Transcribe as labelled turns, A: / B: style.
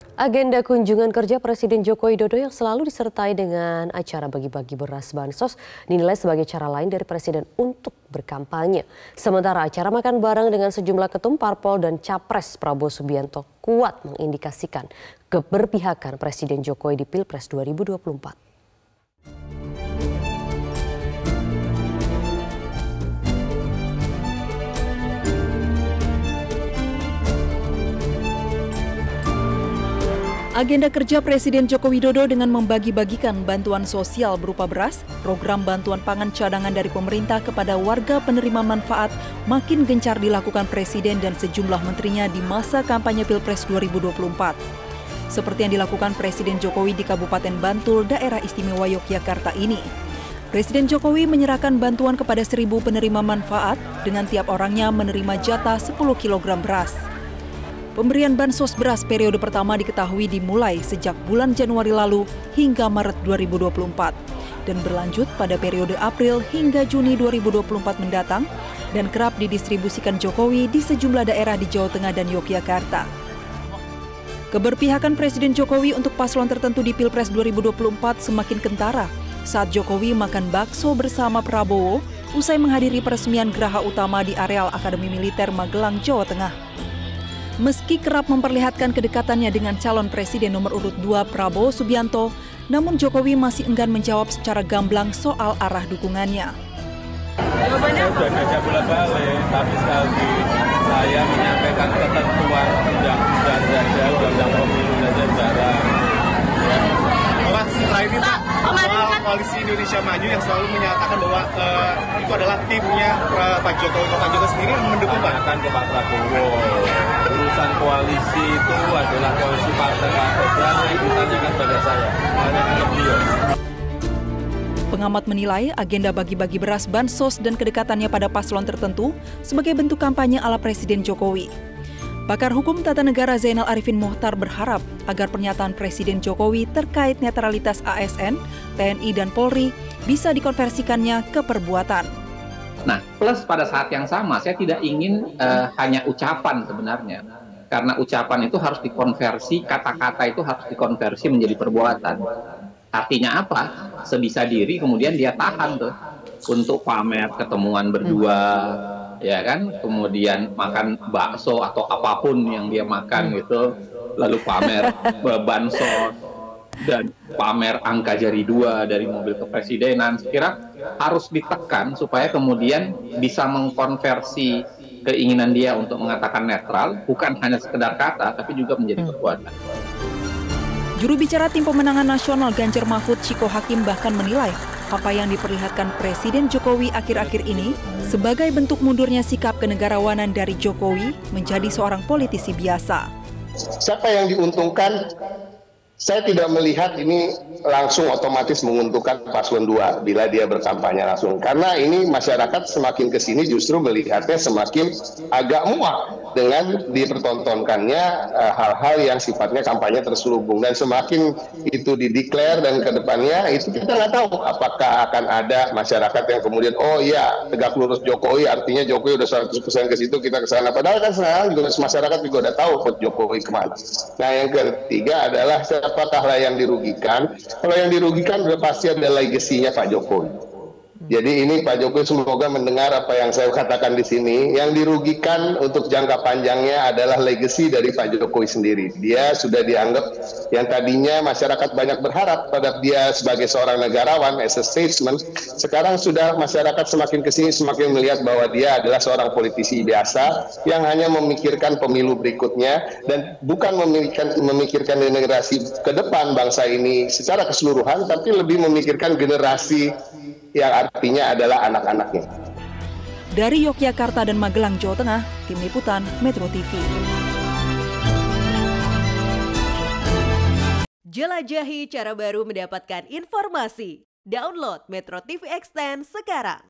A: Agenda kunjungan kerja Presiden Joko Widodo yang selalu disertai dengan acara bagi-bagi beras bansos dinilai sebagai cara lain dari Presiden untuk berkampanye. Sementara acara makan bareng dengan sejumlah ketum parpol dan capres Prabowo Subianto kuat mengindikasikan keberpihakan Presiden Jokowi di Pilpres 2024.
B: Agenda kerja Presiden Joko Widodo dengan membagi-bagikan bantuan sosial berupa beras, program bantuan pangan cadangan dari pemerintah kepada warga penerima manfaat makin gencar dilakukan Presiden dan sejumlah menterinya di masa kampanye Pilpres 2024. Seperti yang dilakukan Presiden Jokowi di Kabupaten Bantul, Daerah Istimewa Yogyakarta ini. Presiden Jokowi menyerahkan bantuan kepada 1.000 penerima manfaat dengan tiap orangnya menerima jatah 10 kg beras. Pemberian bansos beras periode pertama diketahui dimulai sejak bulan Januari lalu hingga Maret 2024 dan berlanjut pada periode April hingga Juni 2024 mendatang dan kerap didistribusikan Jokowi di sejumlah daerah di Jawa Tengah dan Yogyakarta. Keberpihakan Presiden Jokowi untuk paslon tertentu di Pilpres 2024 semakin kentara saat Jokowi makan bakso bersama Prabowo usai menghadiri peresmian geraha utama di areal Akademi Militer Magelang, Jawa Tengah. Meski kerap memperlihatkan kedekatannya dengan calon presiden nomor urut 2 Prabowo Subianto, namun Jokowi masih enggan menjawab secara gamblang soal arah dukungannya.
C: Saya sudah diajak bolak-balik, tapi sekali lagi saya menyampaikan ketentuan undang-undang saja, undang-undang pemilu saja jarang.
D: Pak, setelah ini Pak, soal koalisi Indonesia Maju yang selalu menyatakan bahwa itu adalah timnya Pak Jokowi. Pak Jokowi sendiri mendukung Pak?
C: Akan ke Pak Prabowo. Urusan koalisi itu adalah koalisi partai-partai. Jangan ditanyakan pada saya, tanyakan ke beliau.
B: Pengamat menilai agenda bagi-bagi beras bansos dan kedekatannya pada paslon tertentu sebagai bentuk kampanye ala Presiden Jokowi. Pakar Hukum Tata Negara Zainal Arifin Mohtar berharap agar pernyataan Presiden Jokowi terkait netralitas ASN, TNI, dan Polri bisa dikonversikannya ke perbuatan.
E: Nah, plus pada saat yang sama, saya tidak ingin hanya ucapan sebenarnya. Karena ucapan itu harus dikonversi, kata-kata itu harus dikonversi menjadi perbuatan. Artinya apa? Sebisa diri kemudian dia tahan tuh untuk pamer ketemuan berdua, ya kan, kemudian makan bakso atau apapun yang dia makan gitu, lalu pamer bansos dan pamer angka jari 2 dari mobil kepresidenan. Saya kira harus ditekan supaya kemudian bisa mengkonversi keinginan dia untuk mengatakan netral, bukan hanya sekedar kata tapi juga menjadi perbuatan.
B: Juru bicara tim pemenangan nasional Ganjar Mahfud Ciko Hakim bahkan menilai apa yang diperlihatkan Presiden Jokowi akhir-akhir ini sebagai bentuk mundurnya sikap kenegarawanan dari Jokowi menjadi seorang politisi biasa.
F: Siapa yang diuntungkan? Saya tidak melihat ini langsung otomatis menguntungkan paslon 2 bila dia berkampanye langsung. Karena ini masyarakat semakin ke sini justru melihatnya semakin agak muak dengan dipertontonkannya hal-hal yang sifatnya kampanye terselubung. Dan semakin itu dideklar dan ke depannya itu kita nggak tahu apakah akan ada masyarakat yang kemudian oh iya tegak lurus Jokowi artinya Jokowi udah 100% ke situ kita ke sana. Padahal kan sekarang juga masyarakat juga udah tahu vote Jokowi kemana. Nah yang ketiga adalah apakah yang dirugikan? Kalau yang dirugikan sudah pasti ada legasinya Pak Jokowi. Jadi ini Pak Jokowi semoga mendengar apa yang saya katakan di sini. Yang dirugikan untuk jangka panjangnya adalah legasi dari Pak Jokowi sendiri. Dia sudah dianggap yang tadinya masyarakat banyak berharap pada dia sebagai seorang negarawan, as a statesman. Sekarang sudah masyarakat semakin kesini semakin melihat bahwa dia adalah seorang politisi biasa yang hanya memikirkan pemilu berikutnya dan bukan memikirkan generasi ke depan bangsa ini secara keseluruhan, tapi lebih memikirkan generasi yang artinya adalah anak-anaknya.
B: Dari Yogyakarta dan Magelang, Jawa Tengah, Tim Liputan Metro TV.
G: Jelajahi cara baru mendapatkan informasi. Download Metro TV Extend sekarang.